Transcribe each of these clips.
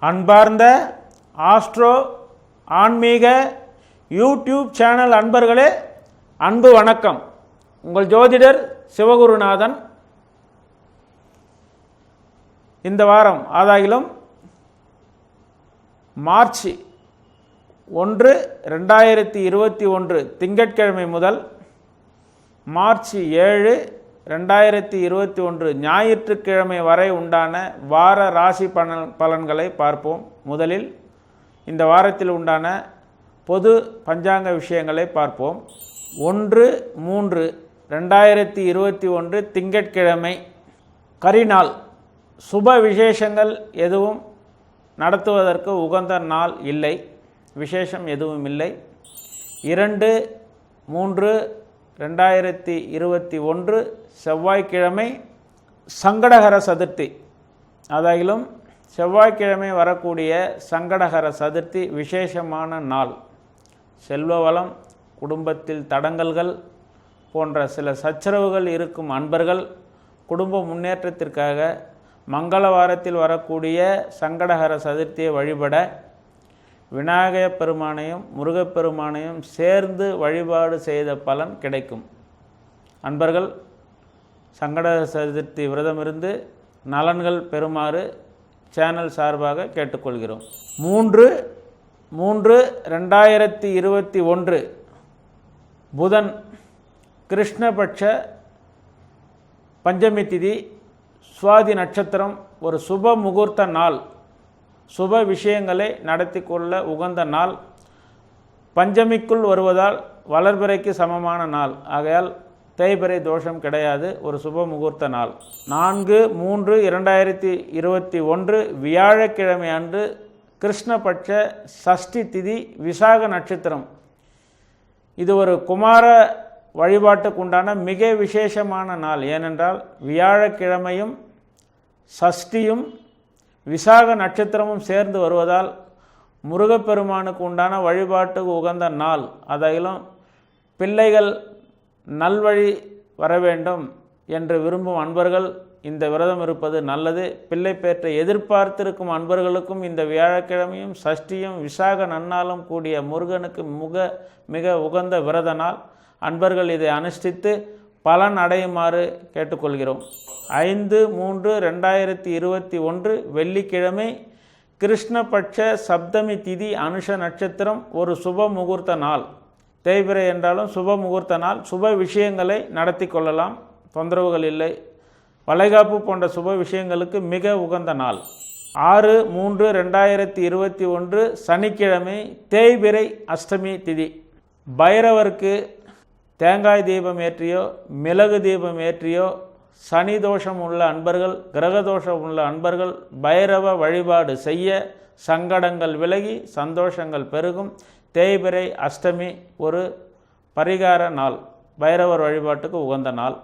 அன்பார்ந்த ஆஸ்ட்ரோ ஆன்மீக YouTube channel அன்பர்களே, அன்பு வணக்கம். உங்கள் ஜோதிடர் சிவகுருநாதன். இந்த வாரம் ஆதாகிலும் மார்ச் 1, 2021 திங்கட்கிழமை முதல் மார்ச் 7, 2021 ஞாயிற்றுக்கிழமை வரை உண்டான வார ராசி பலன்களை பார்ப்போம். முதலில் இந்த வாரத்தில் உண்டான பொது பஞ்சாங்க விஷயங்களை பார்ப்போம். 1/3/2021 திங்கட்கிழமை கரிநாள். சுப விசேஷங்கள் எதுவும் நடத்துவதற்கு உகந்த நாள் இல்லை, விசேஷம் எதுவும் இல்லை. 2/3/2021 செவ்வாய்க்கிழமை சங்கடஹர சதுர்த்தி. அதாகிலும் செவ்வாய்க்கிழமை வரக்கூடிய சங்கடஹர சதுர்த்தி விசேஷமான நாள். செல்வ வளம், குடும்பத்தில் தடங்கல்கள் போன்ற சில சச்சரவுகள் இருக்கும் அன்பர்கள் குடும்ப முன்னேற்றத்திற்காக மங்களவாரத்தில் வரக்கூடிய சங்கடஹர சதுர்த்தியை வழிபட விநாயகப் பெருமானையும் முருகப்பெருமானையும் சேர்ந்து வழிபாடு செய்த பலன் கிடைக்கும். அன்பர்கள் சங்கடஹர சதுர்த்தி விரதமிருந்து நலன்கள் பெறுமாறு சேனல் சார்பாக கேட்டுக்கொள்கிறோம். 3/3/2021 புதன் கிருஷ்ணபட்ச பஞ்சமி திதி, சுவாதி நட்சத்திரம். ஒரு சுப முகூர்த்த நாள், சுப விஷயங்களை நடத்தி கொள்ள உகந்த நாள். பஞ்சமிக்குள் வருவதால் வளர்பிறைக்கு சமமான நாள். ஆகையால் தேய்பிறை தோஷம் கிடையாது. ஒரு சுப முகூர்த்த நாள். 4/3/2021 வியாழக்கிழமை அன்று கிருஷ்ணபட்ச சஷ்டி திதி, விசாக நட்சத்திரம். இது ஒரு குமார வழிபாட்டுக்கு உண்டான மிக விசேஷமான நாள். ஏனென்றால் வியாழக்கிழமையும் சஷ்டியும் விசாக நட்சத்திரமும் சேர்ந்து வருவதால் முருகப்பெருமானுக்கு உண்டான வழிபாட்டுக்கு உகந்த நாள். அதாயிலும் பிள்ளைகள் நல்வழி வர வேண்டும் என்று விரும்பும் அன்பர்கள் இந்த விரதம் இருப்பது நல்லது. பிள்ளை பேற்றை எதிர்பார்த்திருக்கும் அன்பர்களுக்கும் இந்த வியாழக்கிழமையும் சஷ்டியும் விசாக நன்னாலும் கூடிய முருகனுக்கு மிக உகந்த விரத நாள். அன்பர்கள் இதை அனுஷ்டித்து பலன் அடையுமாறு கேட்டுக்கொள்கிறோம். 5/3/2021 வெள்ளிக்கிழமை கிருஷ்ணபட்ச சப்தமி திதி, அனுஷ நட்சத்திரம். ஒரு சுப முகூர்த்த நாள். தேய்பிறை என்றாலும் சுப முகூர்த்த நாள். சுப விஷயங்களை நடத்தி கொள்ளலாம், தொந்தரவுகள் இல்லை. வளைகாப்பு போன்ற சுப விஷயங்களுக்கு மிக உகந்த நாள். 6/3/2021 சனிக்கிழமை தேய்பிறை அஷ்டமி திதி. பைரவருக்கு தேங்காய் தீபம் ஏற்றியோ மிளகு தீபம் ஏற்றியோ சனி தோஷம் உள்ள அன்பர்கள், கிரகதோஷம் உள்ள அன்பர்கள் பைரவ வழிபாடு செய்ய சங்கடங்கள் விலகி சந்தோஷங்கள் பெருகும். தேய்பிறை அஷ்டமி ஒரு பரிகார நாள், பைரவர் வழிபாட்டுக்கு உகந்த நாள்.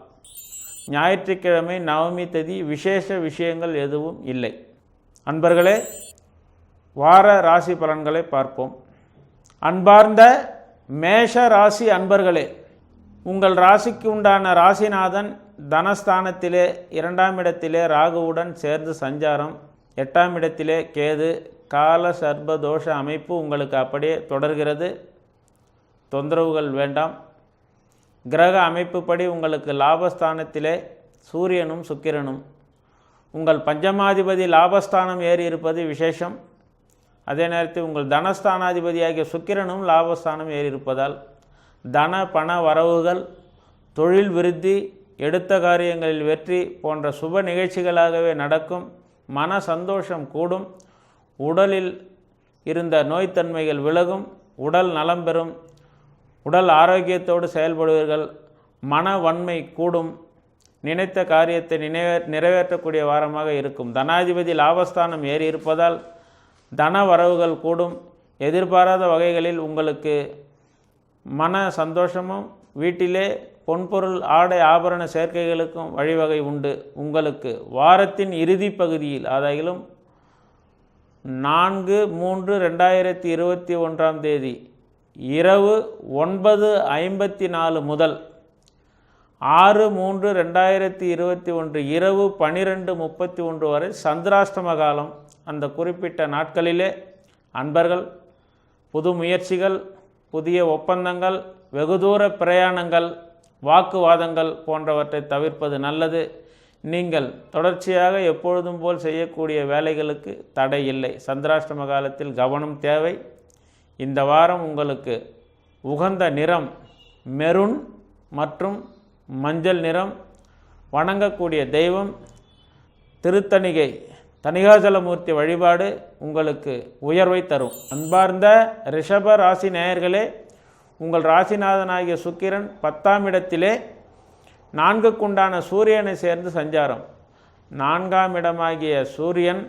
ஞாயிற்றுக்கிழமை நவமி திதி, விசேஷ விஷயங்கள் எதுவும் இல்லை. அன்பர்களே, வார ராசி பலன்களை பார்ப்போம். அன்பார்ந்த மேஷ ராசி அன்பர்களே, உங்கள் ராசிக்கு உண்டான ராசிநாதன் தனஸ்தானத்திலே 2ஆம் இடத்திலே ராகுவுடன் சேர்ந்து சஞ்சாரம், 8ஆம் இடத்திலே கேது. கால சர்ப தோஷ அமைப்பு உங்களுக்கு அப்படியே தொடர்கிறது. தொந்தரவுகள் வேண்டாம். கிரக அமைப்புப்படி உங்களுக்கு லாபஸ்தானத்திலே சூரியனும் சுக்கிரனும். உங்கள் பஞ்சமாதிபதி லாபஸ்தானம் ஏறி இருப்பது விசேஷம். அதே நேரத்தில் உங்கள் தனஸ்தானாதிபதியாகிய சுக்கிரனும் லாபஸ்தானம் ஏறி இருப்பதால் தன பண வரவுகள், தொழில் விருத்தி, எடுத்த காரியங்களில் வெற்றி போன்ற சுப நிகழ்ச்சிகளாகவே நடக்கும். மன சந்தோஷம் கூடும். உடலில் இருந்த நோய்த்தன்மைகள் விலகும். உடல் நலம் பெறும். உடல் ஆரோக்கியத்தோடு செயல்படுவீர்கள். மன வன்மை கூடும். நினைத்த காரியத்தை நிறைவேற்றக்கூடிய வாரமாக இருக்கும். தனாதிபதி லாபஸ்தானம் ஏறி இருப்பதால் தன வரவுகள் கூடும். எதிர்பாராத வகைகளில் உங்களுக்கு மன சந்தோஷமும், வீட்டிலே பொன்பொருள் ஆடை ஆபரண சேர்க்கைகளுக்கும் வழிவகை உண்டு. உங்களுக்கு வாரத்தின் இறுதி பகுதியில், அதாகிலும் 4/3/2021 இரவு 9:54 முதல் 6/3/2021 இரவு 12:31 வரை சந்திராஷ்டம காலம். அந்த குறிப்பிட்ட நாட்களிலே அன்பர்கள், புது முயற்சிகள், புதிய ஒப்பந்தங்கள், வெகு தூர பிரயாணங்கள், வாக்குவாதங்கள் போன்றவற்றை தவிர்ப்பது நல்லது. நீங்கள் தொடர்ச்சியாக எப்பொழுதும் போல் செய்யக்கூடிய வேலைகளுக்கு தடை இல்லை. சந்திராஷ்டம காலத்தில் கவனம் தேவை. இந்த வாரம் உங்களுக்கு உகந்த நிறம் மெரூன் மற்றும் மஞ்சள் நிறம். வணங்கக்கூடிய தெய்வம் திருத்தணிகை தணிகாசலமூர்த்தி வழிபாடு உங்களுக்கு உயர்வை தரும். அன்பார்ந்த ரிஷப ராசி நேயர்களே, உங்கள் ராசிநாதனாகிய சுக்கிரன் 10ஆம் இடத்திலே 4க்குண்டான சூரியனை சேர்ந்து சஞ்சாரம். 4ஆம் இடமாகிய சூரியன்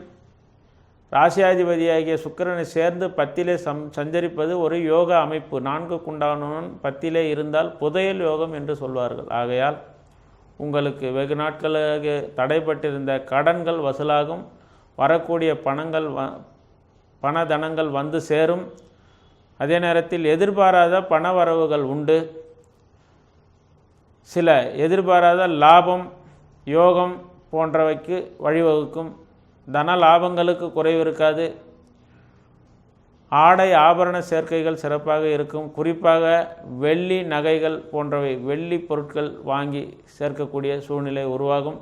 ராசியாதிபதியாகிய சுக்கிரனை சேர்ந்து 10லே சஞ்சரிப்பது ஒரு யோக அமைப்பு. 4க்குண்டானவன் 10லே இருந்தால் புதையல் யோகம் என்று சொல்வார்கள். ஆகையால் உங்களுக்கு வெகு நாட்களாக தடைப்பட்டிருந்த கடன்கள் வசூலாகும். வரக்கூடிய பணதனங்கள் வந்து சேரும். அதே நேரத்தில் எதிர்பாராத பண வரவுகள் உண்டு. சில எதிர்பாராத லாபம், யோகம் போன்றவைக்கு வழிவகுக்கும். தன லாபங்களுக்கு குறைவு இருக்காது. ஆடை ஆபரண சேர்க்கைகள் சிறப்பாக இருக்கும். குறிப்பாக வெள்ளி நகைகள் போன்றவை, வெள்ளி பொருட்கள் வாங்கி சேர்க்கக்கூடிய சூழ்நிலை உருவாகும்.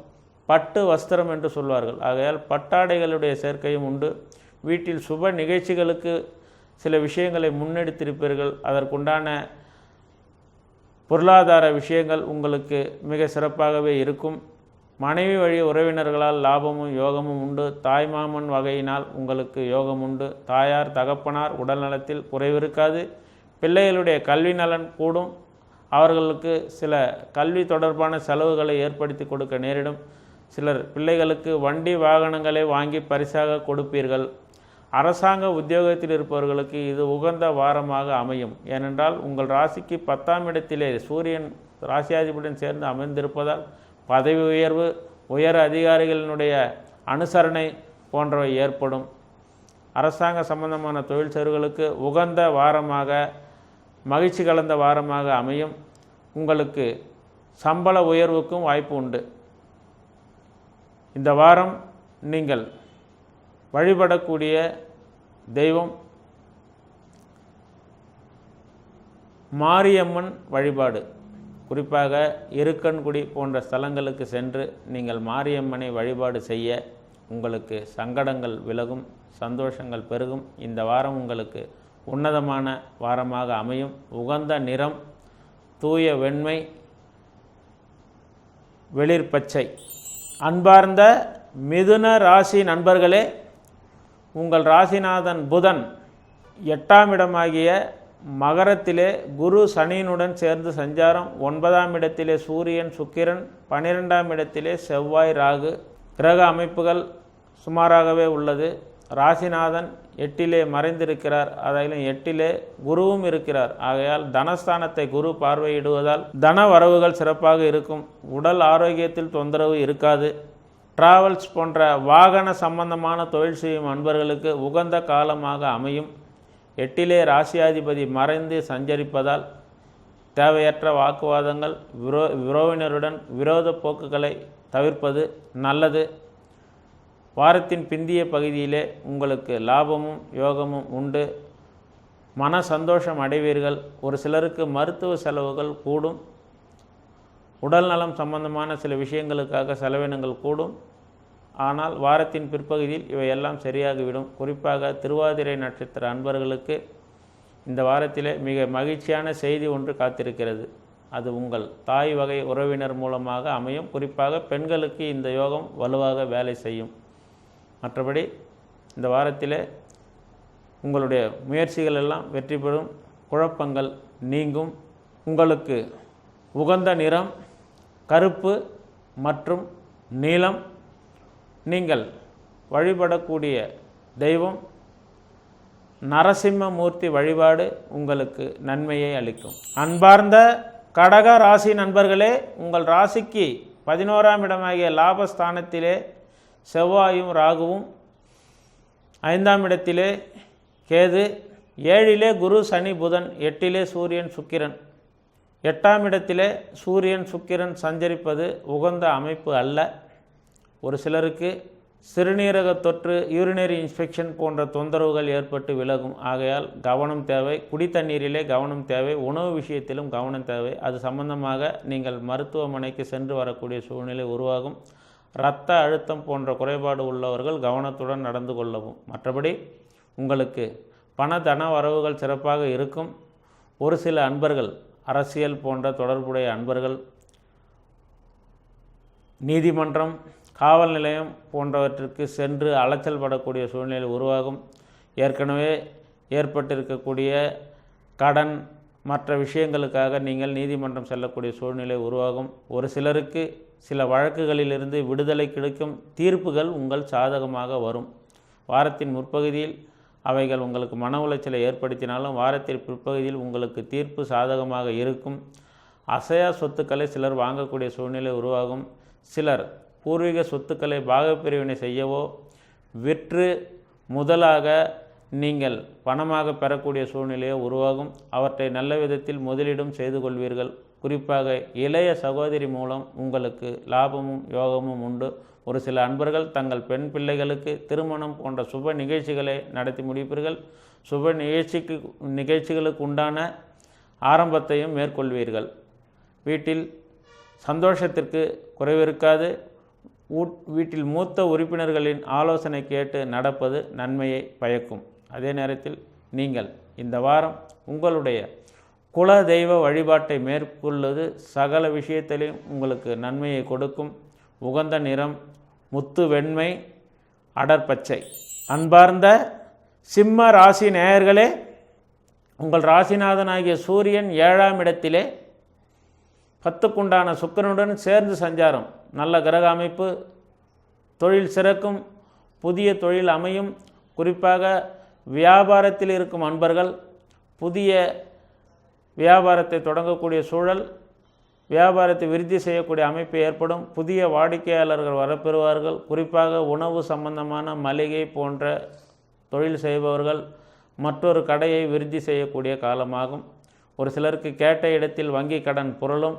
பட்டு வஸ்திரம் என்று சொல்வார்கள். ஆகையால் பட்டாடைகளுடைய சேர்க்கையும் உண்டு. வீட்டில் சுப நிகழ்ச்சிகளுக்கு சில விஷயங்களை முன்னெடுத்திருப்பீர்கள். அதற்குண்டான பொருளாதார விஷயங்கள் உங்களுக்கு மிக சிறப்பாகவே இருக்கும். மனைவி வழி உறவினர்களால் லாபமும் யோகமும் உண்டு. தாய்மாமன் வகையினால் உங்களுக்கு யோகம் உண்டு. தாயார் தகப்பனார் உடல்நலத்தில் குறைவிருக்காது. பிள்ளைகளுடைய கல்வி நலன் கூடும். அவர்களுக்கு சில கல்வி தொடர்பான செலவுகளை ஏற்படுத்தி கொடுக்க நேரிடும். சிலர் பிள்ளைகளுக்கு வண்டி வாகனங்களை வாங்கி பரிசாக கொடுப்பீர்கள். அரசாங்க உத்தியோகத்தில் இருப்பவர்களுக்கு இது உகந்த வாரமாக அமையும். ஏனென்றால் உங்கள் ராசிக்கு 10ஆம் இடத்திலே சூரியன் ராசியாதிபதியுடன் சேர்ந்து அமர்ந்திருப்பதால் பதவி உயர்வு, உயர் அதிகாரிகளினுடைய அனுசரணை போன்றவை ஏற்படும். அரசாங்க சம்பந்தமான தொழில் சேர்களுக்கு உகந்த வாரமாக, மகிழ்ச்சி கலந்த வாரமாக அமையும். உங்களுக்கு சம்பள உயர்வுக்கும் வாய்ப்பு உண்டு. இந்த வாரம் நீங்கள் வழிபடக்கூடிய தெய்வம் மாரியம்மன் வழிபாடு. குறிப்பாக இருக்கன்குடி போன்ற ஸ்தலங்களுக்கு சென்று நீங்கள் மாரியம்மனை வழிபாடு செய்ய உங்களுக்கு சங்கடங்கள் விலகும், சந்தோஷங்கள் பெருகும். இந்த வாரம் உங்களுக்கு உன்னதமான வாரமாக அமையும். உகந்த நிறம் தூய வெண்மை, வெளிர் பச்சை. அன்பார்ந்த மிதுன ராசி நண்பர்களே, உங்கள் ராசிநாதன் புதன் 8ஆம் இடமாகிய மகரத்திலே குரு சனியினுடன் சேர்ந்து சஞ்சாரம். 9ஆம் இடத்திலே சூரியன் சுக்கிரன், 12ஆம் இடத்திலே செவ்வாய் ராகு. கிரக அமைப்புகள் சுமாராகவே உள்ளது. ராசிநாதன் 8லே மறைந்திருக்கிறார். அதிலும் 8லே குருவும் இருக்கிறார். ஆகையால் தனஸ்தானத்தை குரு பார்வையிடுவதால் தன வரவுகள் சிறப்பாக இருக்கும். உடல் ஆரோக்கியத்தில் தொந்தரவு இருக்காது. டிராவல்ஸ் போன்ற வாகன சம்பந்தமான தொழில் செய்யும் அன்பர்களுக்கு உகந்த காலமாக அமையும். 8லே ராசியாதிபதி மறைந்து சஞ்சரிப்பதால் தேவையற்ற வாக்குவாதங்கள், உறவினருடன் விரோத போக்குகளை தவிர்ப்பது நல்லது. வாரத்தின் பிந்திய பகுதியிலே உங்களுக்கு லாபமும் யோகமும் உண்டு. மன சந்தோஷம் அடைவீர்கள். ஒரு சிலருக்கு மருத்துவ செலவுகள் கூடும். உடல் நலம் சம்பந்தமான சில விஷயங்களுக்காக செலவினங்கள் கூடும். ஆனால் வாரத்தின் பிற்பகுதியில் இவையெல்லாம் சரியாகிவிடும். குறிப்பாக திருவாதிரை நட்சத்திர அன்பர்களுக்கு இந்த வாரத்திலே மிக மகிழ்ச்சியான செய்தி ஒன்று காத்திருக்கிறது. அது உங்கள் தாய் வகை உறவினர் மூலமாக அமையும். குறிப்பாக பெண்களுக்கு இந்த யோகம் வலுவாக வேலை செய்யும். மற்றபடி இந்த வாரத்திலே உங்களுடைய முயற்சிகள் எல்லாம் வெற்றி பெறும். குழப்பங்கள் நீங்கும். உங்களுக்கு உகந்த நிறம் கருப்பு மற்றும் நீலம். நீங்கள் வழிபடக்கூடிய தெய்வம் நரசிம்மமூர்த்தி வழிபாடு உங்களுக்கு நன்மையை அளிக்கும். அன்பார்ந்த கடக ராசி நண்பர்களே, உங்கள் ராசிக்கு 11ஆம் இடமாகிய லாபஸ்தானத்திலே செவ்வாயும் ராகுவும், 5ஆம் இடத்திலே கேது, 7லே குரு சனி புதன், 8லே சூரியன் சுக்கிரன். 8ஆம் இடத்திலே சூரியன் சுக்கிரன் சஞ்சரிப்பது உகந்த அமைப்பு அல்ல. ஒரு சிலருக்கு சிறுநீரக தொற்று, யூரினரி இன்ஃபெக்ஷன் போன்ற தொந்தரவுகள் ஏற்பட்டு விலகும். ஆகையால் கவனம் தேவை. குடித்தண்ணீரிலே கவனம் தேவை. உணவு விஷயத்திலும் கவனம் தேவை. அது சம்பந்தமாக நீங்கள் மருத்துவமனைக்கு சென்று வரக்கூடிய சூழ்நிலை உருவாகும். இரத்த அழுத்தம் போன்ற குறைபாடு உள்ளவர்கள் கவனத்துடன் நடந்து கொள்ளவும். மற்றபடி உங்களுக்கு பண தன வரவுகள் சிறப்பாக இருக்கும். ஒரு சில அன்பர்கள், அரசியல் போன்ற தொடர்புடைய அன்பர்கள், நீதிமன்றம், காவல் நிலையம் போன்றவற்றிற்கு சென்று அலைச்சல் படக்கூடிய சூழ்நிலை உருவாகும். ஏற்கனவே ஏற்பட்டிருக்கக்கூடிய கடன் மற்ற விஷயங்களுக்காக நீங்கள் நீதிமன்றம் செல்லக்கூடிய சூழ்நிலை உருவாகும். ஒரு சிலருக்கு சில வழக்குகளிலிருந்து விடுதலை கிடைக்கும். தீர்ப்புகள் உங்கள் சாதகமாக வரும். வாரத்தின் முற்பகுதியில் அவைகள் உங்களுக்கு மன உளைச்சலை ஏற்படுத்தினாலும் வாரத்தின் பிற்பகுதியில் உங்களுக்கு தீர்ப்பு சாதகமாக இருக்கும். அசையா சொத்துக்களை சிலர் வாங்கக்கூடிய சூழ்நிலை உருவாகும். சிலர் பூர்வீக சொத்துக்களை பாகப்பிரிவினை செய்யவோ விற்று முதலாக நீங்கள் பணமாக பெறக்கூடிய சூழ்நிலையோ உருவாகும். அவற்றை நல்ல விதத்தில் முதலீடும் செய்து கொள்வீர்கள். குறிப்பாக இளைய சகோதரி மூலம் உங்களுக்கு லாபமும் யோகமும் உண்டு. ஒரு சில அன்பர்கள் தங்கள் பெண் பிள்ளைகளுக்கு திருமணம் போன்ற சுப நிகழ்ச்சிகளை நடத்தி முடிப்பீர்கள். சுப நிகழ்ச்சிகளுக்கு உண்டான ஆரம்பத்தையும் மேற்கொள்வீர்கள். வீட்டில் சந்தோஷத்திற்கு குறைவிருக்காது. வீட்டில் மூத்த உறுப்பினர்களின் ஆலோசனை கேட்டு நடப்பது நன்மையை பயக்கும். அதே நேரத்தில் நீங்கள் இந்த வாரம் உங்களுடைய குல தெய்வ வழிபாட்டை மேற்கொள்வது சகல விஷயத்திலையும் உங்களுக்கு நன்மையை கொடுக்கும். உகந்த நிறம் முத்து வெண்மை, அடற்பச்சை. அன்பார்ந்த சிம்ம ராசி நேயர்களே, உங்கள் ராசிநாதனாகிய சூரியன் 7ஆம் இடத்திலே 10க்குண்டான சுக்கிரனுடன் சேர்ந்து சஞ்சாரம். நல்ல கிரக அமைப்பு. தொழில் சிறக்கும். புதிய தொழில் அமையும். குறிப்பாக வியாபாரத்தில் இருக்கும் அன்பர்கள் புதிய வியாபாரத்தை தொடங்கக்கூடிய சூழல், வியாபாரத்தை விருத்தி செய்யக்கூடிய அமைப்பு ஏற்படும். புதிய வாடிக்கையாளர்கள் வரப்பெறுவார்கள். குறிப்பாக உணவு சம்பந்தமான மளிகை போன்ற தொழில் செய்பவர்கள் மற்றொரு கடையை விருத்தி செய்யக்கூடிய காலமாகும். ஒரு சிலருக்கு கேட்ட இடத்தில் வங்கி கடன் புரளும்.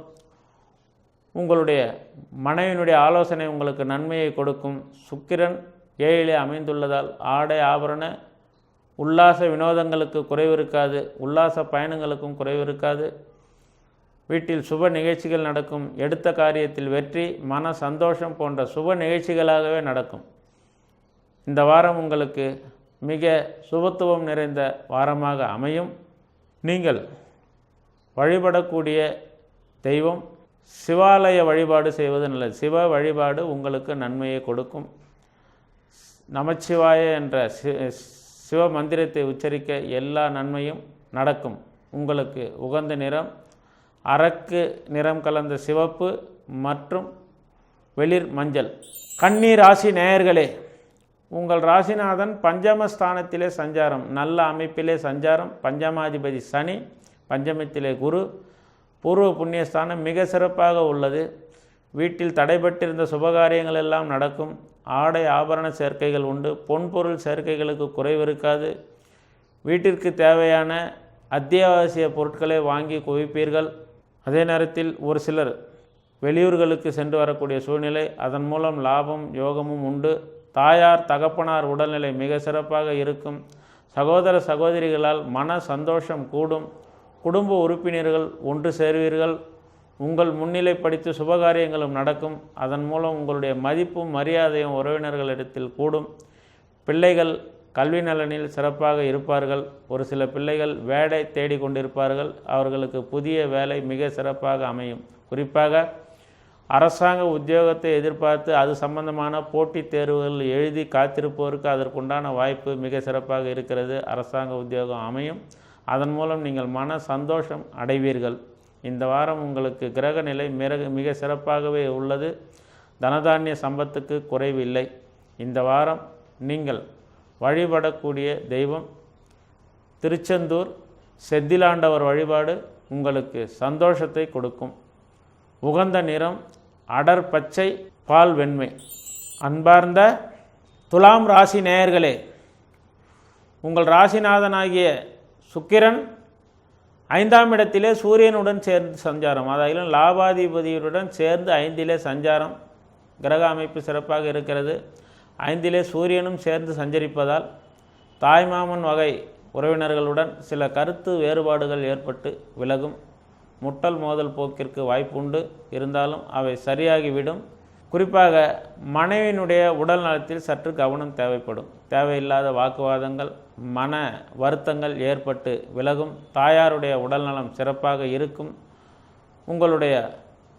உங்களுடைய மனைவியினுடைய ஆலோசனை உங்களுக்கு நன்மையை கொடுக்கும். சுக்கிரன் 7இலே அமைந்துள்ளதால் ஆடை ஆபரண உல்லாச வினோதங்களுக்கு குறைவிருக்காது. உல்லாச பயணங்களுக்கும் குறைவிருக்காது. வீட்டில் சுப நிகழ்ச்சிகள் நடக்கும். எடுத்த காரியத்தில் வெற்றி, மன சந்தோஷம் போன்ற சுப நிகழ்ச்சிகளாகவே நடக்கும். இந்த வாரம் உங்களுக்கு மிக சுபத்துவம் நிறைந்த வாரமாக அமையும். நீங்கள் வழிபடக்கூடிய தெய்வம் சிவாலய வழிபாடு செய்வது நல்லது. சிவ வழிபாடு உங்களுக்கு நன்மையை கொடுக்கும். நமச்சிவாய என்ற சிவ மந்திரத்தை உச்சரிக்க எல்லா நன்மையும் நடக்கும். உங்களுக்கு உகந்த நிறம் அரக்கு நிறம் கலந்த சிவப்பு மற்றும் வெளிர் மஞ்சள். கன்னி ராசி நேயர்களே, உங்கள் ராசிநாதன் பஞ்சமஸ்தானத்திலே சஞ்சாரம். நல்ல அமைப்பிலே சஞ்சாரம். பஞ்சமாதிபதி சனி, பஞ்சமத்திலே குரு. பூர்வ புண்ணியஸ்தானம் மிக சிறப்பாக உள்ளது. வீட்டில் தடைபட்டிருந்த சுபகாரியங்கள் எல்லாம் நடக்கும். ஆடை ஆபரண சேர்க்கைகள் உண்டு. பொன்பொருள் சேர்க்கைகளுக்கு குறைவிருக்காது. வீட்டிற்கு தேவையான அத்தியாவசிய பொருட்களை வாங்கி குவிப்பீர்கள். அதே நேரத்தில் ஒரு சிலர் வெளியூர்களுக்கு சென்று வரக்கூடிய சூழ்நிலை, அதன் மூலம் லாபம் யோகமும் உண்டு. தாயார் தகப்பனார் உடல்நிலை மிக சிறப்பாக இருக்கும். சகோதர சகோதரிகளால் மன சந்தோஷம் கூடும். குடும்ப உறுப்பினர்கள் ஒன்று சேர்வீர்கள். உங்கள் முன்னிலைப்படுத்தி சுபகாரியங்களும் நடக்கும். அதன் மூலம் உங்களுடைய மதிப்பும் மரியாதையும் உறவினர்களிடத்தில் கூடும். பிள்ளைகள் கல்வி நலனில் சிறப்பாக இருப்பார்கள். ஒரு சில பிள்ளைகள் வேலை தேடிக்கொண்டிருப்பார்கள். அவர்களுக்கு புதிய வேலை மிக சிறப்பாக அமையும். குறிப்பாக அரசாங்க உத்தியோகத்தை எதிர்பார்த்து அது சம்பந்தமான போட்டித் தேர்வுகள் எழுதி காத்திருப்போருக்கு அதற்குண்டான வாய்ப்பு மிக சிறப்பாக இருக்கிறது. அரசாங்க உத்தியோகம் அமையும். அதன் மூலம் நீங்கள் மன சந்தோஷம் அடைவீர்கள். இந்த வாரம் உங்களுக்கு கிரக நிலை மிக சிறப்பாகவே உள்ளது. தனதானிய சம்பத்துக்கு குறைவில்லை. இந்த வாரம் நீங்கள் வழிபடக்கூடிய தெய்வம் திருச்செந்தூர் செத்திலாண்டவர் வழிபாடு உங்களுக்கு சந்தோஷத்தை கொடுக்கும். உகந்த நிறம் அடர் பச்சை, பால் வெண்மை. அன்பார்ந்த துலாம் ராசி நேயர்களே, உங்கள் ராசிநாதனாகிய சுக்கிரன் 5ஆம் இடத்திலே சூரியனுடன் சேர்ந்து சஞ்சாரம். அதாவது லாபாதிபதியுடன் சேர்ந்து 5இலே சஞ்சாரம். கிரக அமைப்பு சிறப்பாக இருக்கிறது. 5லே சூரியனும் சேர்ந்து சஞ்சரிப்பதால் தாய்மாமன் வகை உறவினர்களுடன் சில கருத்து வேறுபாடுகள் ஏற்பட்டு விலகும். முட்டல் மோதல் போக்கிற்கு வாய்ப்புண்டு, இருந்தாலும் அவை சரியாகிவிடும். குறிப்பாக மனைவியினுடைய உடல் நலத்தில் சற்று கவனம் தேவைப்படும். தேவையில்லாத வாக்குவாதங்கள், மன வருத்தங்கள் ஏற்பட்டு விலகும். தாயாருடைய உடல்நலம் சிறப்பாக இருக்கும். உங்களுடைய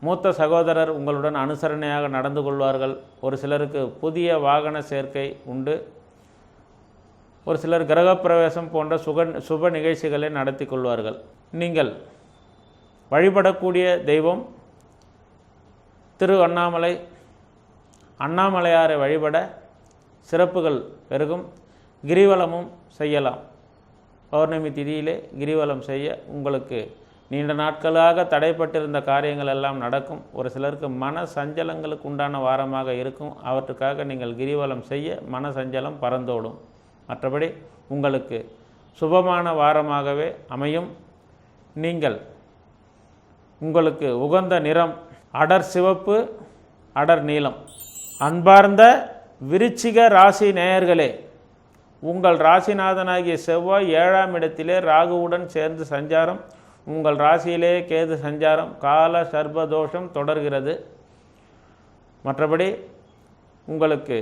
மூத்த சகோதரர் உங்களுடன் அனுசரணையாக நடந்து கொள்வார்கள். ஒரு சிலருக்கு புதிய வாகன சேர்க்கை உண்டு. ஒரு சிலர் கிரகப்பிரவேசம் போன்ற சுப நிகழ்ச்சிகளை நடத்தி கொள்வார்கள். நீங்கள் வழிபடக்கூடிய தெய்வம் திரு அண்ணாமலை. அண்ணாமலையாரை வழிபட சிறப்புகள் பெருகும். கிரிவலமும் செய்யலாம். பௌர்ணமி திதியிலே கிரிவலம் செய்ய உங்களுக்கு நீண்ட நாட்களாக தடைப்பட்டிருந்த காரியங்கள் எல்லாம் நடக்கும். ஒரு சிலருக்கு மன சஞ்சலங்களுக்கு உண்டான வாரமாக இருக்கும். அவற்றுக்காக நீங்கள் கிரிவலம் செய்ய மன சஞ்சலம் பறந்தோடும். மற்றபடி உங்களுக்கு சுபமான வாரமாகவே அமையும். நீங்கள் உங்களுக்கு உகந்த நிறம் அடர் சிவப்பு, அடர் நீலம். அன்பார்ந்த விருச்சிக ராசி நேயர்களே, உங்கள் ராசிநாதனாகிய செவ்வாய் 7ஆம் இடத்திலே ராகுவுடன் சேர்ந்து சஞ்சாரம். உங்கள் ராசியிலே கேது சஞ்சாரம். கால சர்பதோஷம் தொடர்கிறது. மற்றபடி உங்களுக்கு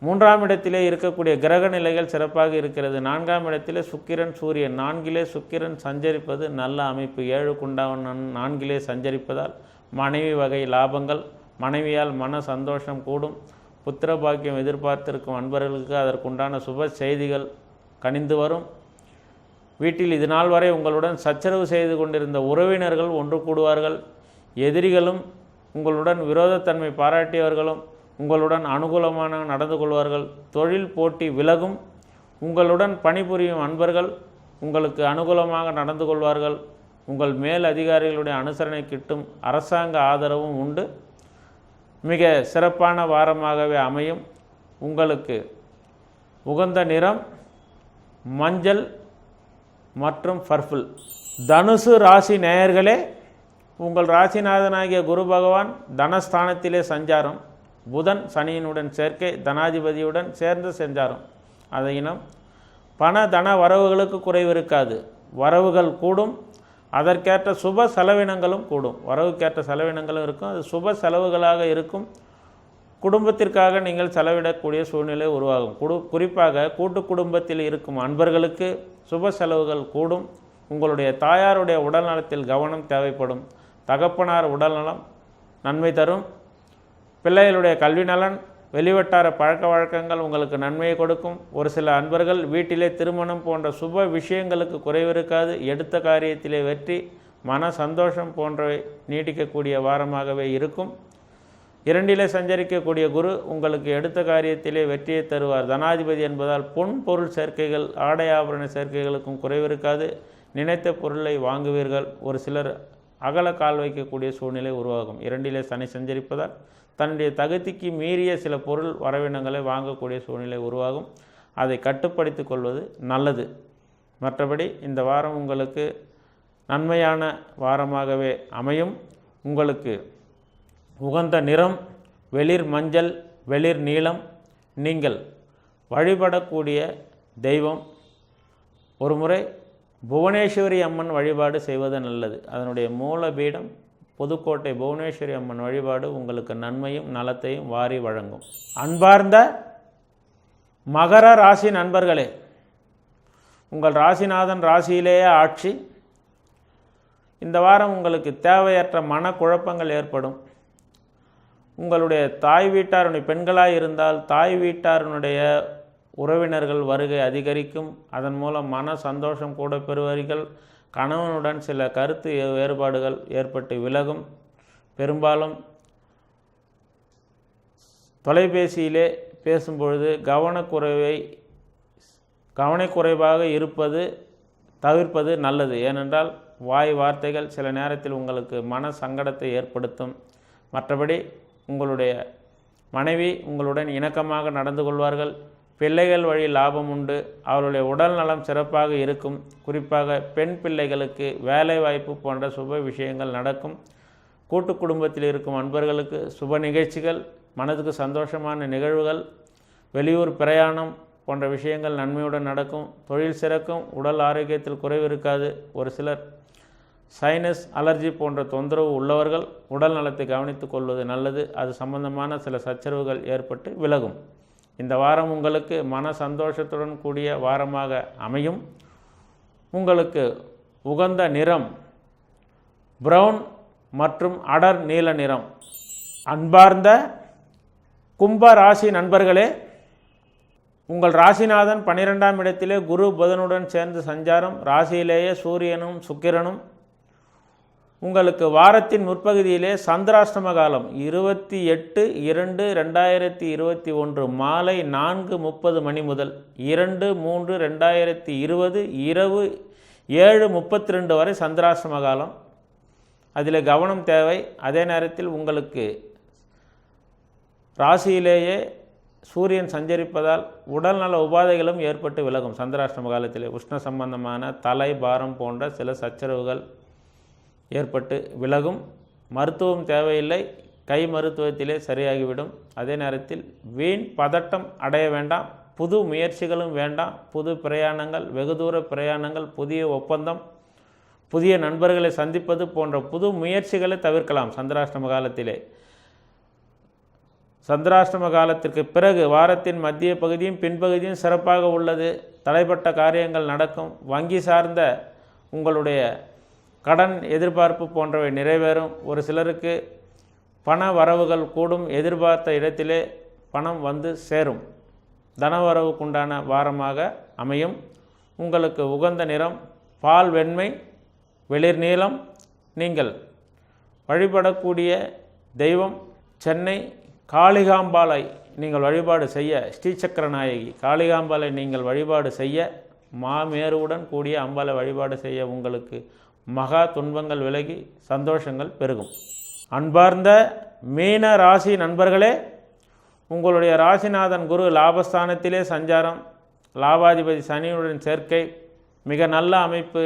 3ஆம் இடத்திலே இருக்கக்கூடிய கிரக நிலைகள் சிறப்பாக இருக்கிறது. 4ஆம் இடத்திலே சுக்கிரன் சூரியன். 4லே சுக்கிரன் சஞ்சரிப்பது நல்ல அமைப்பு. 7க்குண்டான 4லே சஞ்சரிப்பதால் மனைவி வகை லாபங்கள், மனைவியால் மன சந்தோஷம் கூடும். புத்திர பாக்கியம் எதிர்பார்த்திருக்கும் அன்பர்களுக்கு அதற்குண்டான சுப செய்திகள் கனிந்து வரும். வீட்டில் இது நாள் வரை உங்களுடன் சச்சரவு செய்து கொண்டிருந்த உறவினர்கள் ஒன்று கூடுவார்கள். எதிரிகளும் உங்களுடன் விரோதத்தன்மை பாராட்டியவர்களும் உங்களுடன் அனுகூலமான நடந்து கொள்வார்கள். தொழில் போட்டி விலகும். உங்களுடன் பணிபுரியும் அன்பர்கள் உங்களுக்கு அனுகூலமாக நடந்து கொள்வார்கள். உங்கள் மேல் அதிகாரிகளுடைய அனுசரணை கிட்டும். அரசாங்க ஆதரவும் உண்டு. மிக சிறப்பான வாரமாகவே அமையும். உங்களுக்கு உகந்த நிறம் மஞ்சள் மற்றும் பர்பிள். தனுசு ராசி நேயர்களே, உங்கள் ராசிநாதனாகிய குரு பகவான் தனஸ்தானத்திலே சஞ்சாரம். புதன் சனியினுடன் சேர்க்கை, தனாதிபதியுடன் சேர்ந்து சஞ்சாரம். அதையினம் பண தன வரவுகளுக்கு குறைவு இருக்காது. வரவுகள் கூடும். அதற்கேற்ற சுப செலவினங்களும் கூடும். வரவுக்கேற்ற செலவினங்களும் இருக்கும். அது சுப செலவுகளாக இருக்கும். குடும்பத்திற்காக நீங்கள் செலவிடக்கூடிய சூழ்நிலை உருவாகும். குறிப்பாக கூட்டு குடும்பத்தில் இருக்கும் அன்பர்களுக்கு சுப செலவுகள் கூடும். உங்களுடைய தாயாருடைய உடல்நலத்தில் கவனம் தேவைப்படும். தகப்பனார் உடல்நலம் நன்மை தரும். பிள்ளைகளுடைய கல்வி நலன், வெளிவட்டார பழக்க வழக்கங்கள் உங்களுக்கு நன்மையை கொடுக்கும். ஒரு சில அன்பர்கள் வீட்டிலே திருமணம் போன்ற சுப விஷயங்களுக்கு குறைவிருக்காது. எடுத்த காரியத்திலே வெற்றி, மன சந்தோஷம் போன்றவை நீடிக்கக்கூடிய வாரமாகவே இருக்கும். 2லே சஞ்சரிக்கக்கூடிய குரு உங்களுக்கு எடுத்த காரியத்திலே வெற்றியை தருவார். தனாதிபதி என்பதால் பொன் பொருள் சேர்க்கைகள், ஆடை ஆபரண சேர்க்கைகளுக்கும் குறைவிருக்காது. நினைத்த பொருளை வாங்குவீர்கள். ஒரு சிலர் அகல கால் வைக்கக்கூடிய சூழ்நிலை உருவாகும். 2லே சனி சஞ்சரிப்பதால் தன்னுடைய தகுதிக்கு மீறிய சில பொருள் வரவினங்களை வாங்கக்கூடிய சூழ்நிலை உருவாகும். அதை கட்டுப்படுத்தி கொள்வது நல்லது. மற்றபடி இந்த வாரம் உங்களுக்கு நன்மையான வாரமாகவே அமையும். உங்களுக்கு உகந்த நிறம் வெளிர் மஞ்சள், வெளிர் நீலம். நீங்கள் வழிபடக்கூடிய தெய்வம் ஒரு முறை புவனேஸ்வரி அம்மன் வழிபாடு செய்வது நல்லது. அதனுடைய மூல பீடம் புதுக்கோட்டை புவனேஸ்வரி அம்மன் வழிபாடு உங்களுக்கு நன்மையும் நலத்தையும் வாரி வழங்கும். அன்பார்ந்த மகர ராசி நண்பர்களே, உங்கள் ராசிநாதன் ராசியிலேயே ஆட்சி. இந்த வாரம் உங்களுக்கு தேவையற்ற மனக்குழப்பங்கள் ஏற்படும். உங்களுடைய தாய் வீட்டாருடைய பெண்களாக இருந்தால் தாய் வீட்டாருடைய உறவினர்கள் வருகை அதிகரிக்கும். அதன் மூலம் மன சந்தோஷம் கூட பெறுவீர்கள். கணவனுடன் சில கருத்து வேறுபாடுகள் ஏற்பட்டு விலகும். பெரும்பாலும் தொலைபேசியிலே பேசும்பொழுது கவனக்குறைவாக இருப்பது தவிர்ப்பது நல்லது. ஏனென்றால் வாய் வார்த்தைகள் சில நேரத்தில் உங்களுக்கு மன சங்கடத்தை ஏற்படுத்தும். மற்றபடி உங்களுடைய மனைவி உங்களுடன் இணக்கமாக நடந்து கொள்வார்கள். பிள்ளைகள் வழி லாபம் உண்டு. அவருடைய உடல் நலம் சிறப்பாக இருக்கும். குறிப்பாக பெண் பிள்ளைகளுக்கு வேலை வாய்ப்பு போன்ற சுப விஷயங்கள் நடக்கும். கூட்டு குடும்பத்தில் இருக்கும் அன்பர்களுக்கு சுப நிகழ்ச்சிகள் மனதுக்கு சந்தோஷமான நிகழ்வுகள், வெளியூர் பிரயாணம் போன்ற விஷயங்கள் நன்மையுடன் நடக்கும். தொழில் சிறக்கும். உடல் ஆரோக்கியத்தில் குறைவு இருக்காது. ஒரு சிலர் சைனஸ், அலர்ஜி போன்ற தொந்தரவு உள்ளவர்கள் உடல் நலத்தை கவனித்துக் கொள்வது நல்லது. அது சம்பந்தமான சில சச்சரவுகள் ஏற்பட்டு விலகும். இந்த வாரம் உங்களுக்கு மன சந்தோஷத்துடன் கூடிய வாரமாக அமையும். உங்களுக்கு உகந்த நிறம் பிரவுன் மற்றும் அடர் நீல நிறம். அன்பார்ந்த கும்ப ராசி நண்பர்களே, உங்கள் ராசிநாதன் 12ஆம் இடத்திலே குரு புதனுடன் சேர்ந்து சஞ்சாரம், ராசியிலேயே சூரியனும் சுக்கிரனும். உங்களுக்கு வாரத்தின் முற்பகுதியிலே சந்திராஷ்டம காலம் 28/2/2021 மாலை 4:30 மணி முதல் 2/3/2020 இரவு 7:32 வரை சந்திராஷ்டம காலம். அதில் கவனம் தேவை. அதே நேரத்தில் உங்களுக்கு ராசியிலேயே சூரியன் சஞ்சரிப்பதால் உடல்நல உபாதைகளும் ஏற்பட்டு விலகும். சந்திராஷ்டம காலத்திலே உஷ்ண சம்பந்தமான தலை பாரம் போன்ற சில சச்சரவுகள் ஏற்பட்டு விலகும். மருத்துவம் தேவையில்லை, கை மருத்துவத்திலே சரியாகிவிடும். அதே நேரத்தில் வீண் பதட்டம் அடைய வேண்டாம். புது முயற்சிகளும் வேண்டாம். புது பிரயாணங்கள், வெகு தூர பிரயாணங்கள், புதிய ஒப்பந்தம், புதிய நண்பர்களை சந்திப்பது போன்ற புது முயற்சிகளை தவிர்க்கலாம் சந்திராஷ்டம காலத்திலே. சந்திராஷ்டம காலத்திற்கு பிறகு வாரத்தின் மத்திய பகுதியும் பின்பகுதியும் சிறப்பாக உள்ளது. தடைப்பட்ட காரியங்கள் நடக்கும். வங்கி சார்ந்த உங்களுடைய கடன் எதிர்பார்ப்பு போன்றவை நிறைவேறும். ஒரு சிலருக்கு பண வரவுகள் கூடும். எதிர்பார்த்த இடத்திலே பணம் வந்து சேரும். தனவரவுக்குண்டான வாரமாக அமையும். உங்களுக்கு உகந்த நிறம் பால் வெண்மை, வெளிர் நீலம். நீங்கள் வழிபடக்கூடிய தெய்வம் சென்னை காளிகாம்பாளை நீங்கள் வழிபாடு செய்ய, ஸ்ரீசக்கரநாயகி காளிகாம்பாளை நீங்கள் வழிபாடு செய்ய, மாமேருவுடன் கூடிய அம்பாளை வழிபாடு செய்ய உங்களுக்கு மகா துன்பங்கள் விலகி சந்தோஷங்கள் பெருகும். அன்பார்ந்த மீன ராசி நண்பர்களே, உங்களுடைய ராசிநாதன் குரு லாபஸ்தானத்திலே சஞ்சாரம், லாபாதிபதி சனியுடன் சேர்க்கை, மிக நல்ல அமைப்பு.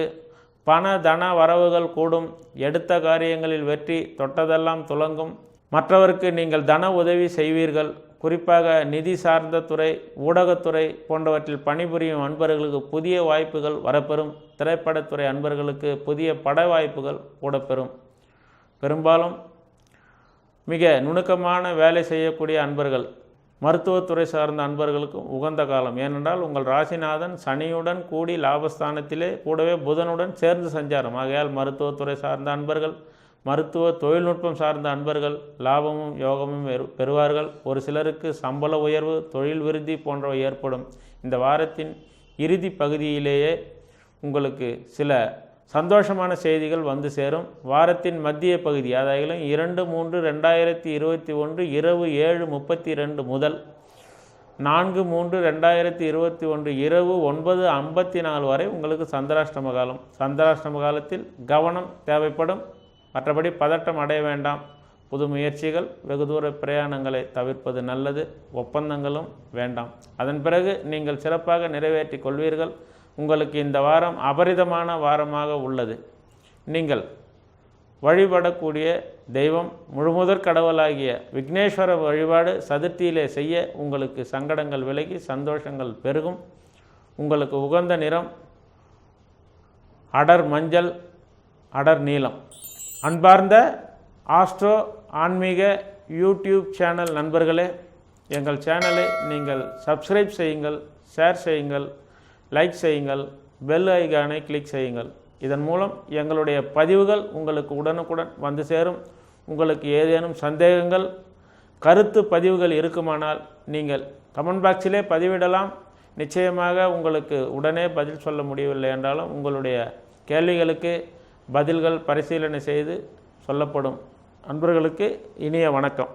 பண தன வரவுகள் கூடும். எடுத்த காரியங்களில் வெற்றி, தொட்டதெல்லாம் துலங்கும். மற்றவருக்கு நீங்கள் தன உதவி செய்வீர்கள். குறிப்பாக நிதி சார்ந்த துறை, ஊடகத்துறை போன்றவற்றில் பணிபுரியும் அன்பர்களுக்கு புதிய வாய்ப்புகள் வரப்பெறும். திரைப்படத்துறை அன்பர்களுக்கு புதிய பட வாய்ப்புகள் கூடப்பெறும். பெரும்பாலும் மிக நுணுக்கமான வேலை செய்யக்கூடிய அன்பர்கள், மருத்துவத்துறை சார்ந்த அன்பர்களுக்கும் உகந்த காலம். ஏனென்றால் உங்கள் ராசிநாதன் சனியுடன் கூடி லாபஸ்தானத்திலே கூடவே புதனுடன் சேர்ந்து சஞ்சாரம். ஆகையால் மருத்துவத்துறை சார்ந்த அன்பர்கள், மருத்துவ தொழில்நுட்பம் சார்ந்த அன்பர்கள் லாபமும் யோகமும் பெறுவார்கள். ஒரு சிலருக்கு சம்பள உயர்வு, தொழில் விருத்தி போன்றவை ஏற்படும். இந்த வாரத்தின் இறுதி பகுதியிலேயே உங்களுக்கு சில சந்தோஷமான செய்திகள் வந்து சேரும். வாரத்தின் மத்திய பகுதி, அதாவது 2/3/2021 இரவு 7:32 முதல் 4/3/2021 இரவு 9:54 வரை உங்களுக்கு சந்திராஷ்டம காலம். சந்திராஷ்டம காலத்தில் கவனம் தேவைப்படும். மற்றபடி பதட்டம் அடைய வேண்டாம். புது முயற்சிகள், வெகு தூர பிரயாணங்களை தவிர்ப்பது நல்லது. ஒப்பந்தங்களும் வேண்டாம். அதன் பிறகு நீங்கள் சிறப்பாக நிறைவேற்றி கொள்வீர்கள். உங்களுக்கு இந்த வாரம் அபரிதமான வாரமாக உள்ளது. நீங்கள் வழிபடக்கூடிய தெய்வம் முழுமுதற் கடவுளாகிய விக்னேஸ்வர வழிபாடு சதுர்த்தியிலே செய்ய உங்களுக்கு சங்கடங்கள் விலகி சந்தோஷங்கள் பெருகும். உங்களுக்கு உகந்த நிறம் அடர் மஞ்சள், அடர் நீலம். அன்பார்ந்த ஆஸ்ட்ரோ ஆன்மீக யூடியூப் சேனல் நண்பர்களே, எங்கள் சேனலை நீங்கள் சப்ஸ்கிரைப் செய்யுங்கள், ஷேர் செய்யுங்கள், லைக் செய்யுங்கள், பெல் ஐகானை கிளிக் செய்யுங்கள். இதன் மூலம் எங்களுடைய பதிவுகள் உங்களுக்கு உடனுக்குடன் வந்து சேரும். உங்களுக்கு ஏதேனும் சந்தேகங்கள், கருத்து பதிவுகள் இருக்குமானால் நீங்கள் கமெண்ட் பாக்ஸிலே பதிவிடலாம். நிச்சயமாக உங்களுக்கு உடனே பதில் சொல்ல முடியவில்லை என்றாலும் உங்களுடைய கேள்விகளுக்கு பதில்கள் பரிசீலனை செய்து சொல்லப்படும். அன்பர்களுக்கு இனிய வணக்கம்.